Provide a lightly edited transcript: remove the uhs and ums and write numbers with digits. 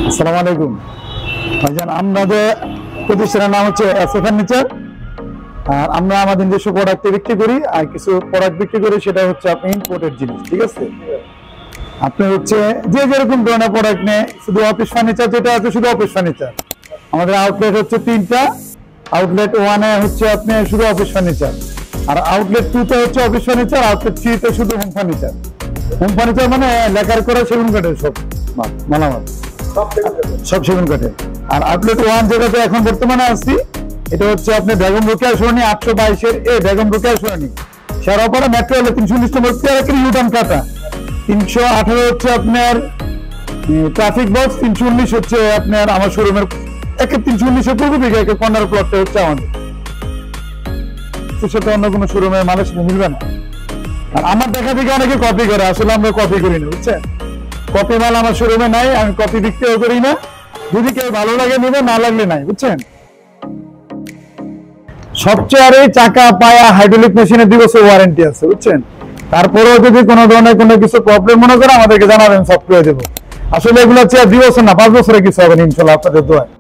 আসসালামু আলাইকুম ভাইজান, আমাদের প্রতিষ্ঠানের নাম হচ্ছে এসএ ফার্নিচার। আর আমরা আমাদের নিজস্ব প্রোডাক্ট বিক্রি করি, আর কিছু প্রোডাক্ট বিক্রি করি সেটা হচ্ছে আপনি ইম্পোর্টেড জিনিস। ঠিক আছে, আপনি হচ্ছে যে যেরকম ধরনের প্রোডাক্ট নেই, শুধু অফিস ফার্নিচার যেটা আছে শুধু অফিস ফার্নিচার। আমাদের আউটলেট হচ্ছে 3টা। আউটলেট 1-এ হচ্ছে আপনি শুধু অফিস ফার্নিচার, আর আউটলেট 2-তে হচ্ছে অফিস ফার্নিচার, আউটলেট 3-তে শুধু হোম ফার্নিচার। হোম ফার্নিচার মানে লেকার করা সেগুন কাঠের সব মালামাল, সব সেগুন কাঠের। আর আউটলেট 1 যেটাতে এখন বর্তমানে আসছি, এটা হচ্ছে আপনি বেগম রোকেয়া সরণি 822-এর বেগম রোকেয়া সরণি শেরাপাড়া মেট্রো হলে 319 নম্বর ইউটার্ন কাটা। 318 হচ্ছে আপনার ট্রাফিক বক্স, 319 হচ্ছে আপনার আমার শোরুমের 319-এর পূর্ব দিকে একে কর্নার প্লটটা হচ্ছে আমাদের। এর সাথে অন্য কোনো শোরুমের মানুষ মিলবে না। আর আমার দেখা থেকে অনেকে কপি করে, আসলে আমরা কপি করি না, বুঝছেন। কপি মাল আমার শোরুমে নাই, আমি কপি বিক্রিও করি না। যদি কেউ ভালো লাগে নেবে, না লাগলে নাই, বুঝছেন। সবচেয়ে আর এই চাকা পায়া হাইড্রোলিক মেশিনে 2 বছর ওয়ারেন্টি আছে, বুঝছেন। তারপরেও যদি কোনো ধরনের কোনো কিছু প্রবলেম মনে করে আমাদেরকে জানাবেন, সফট করে দেবো। আসলে এগুলো হচ্ছে 2 বছর না, 5 বছরে কিছু হবে ইনশাআল্লাহ, আপনাদের দোয়ায়।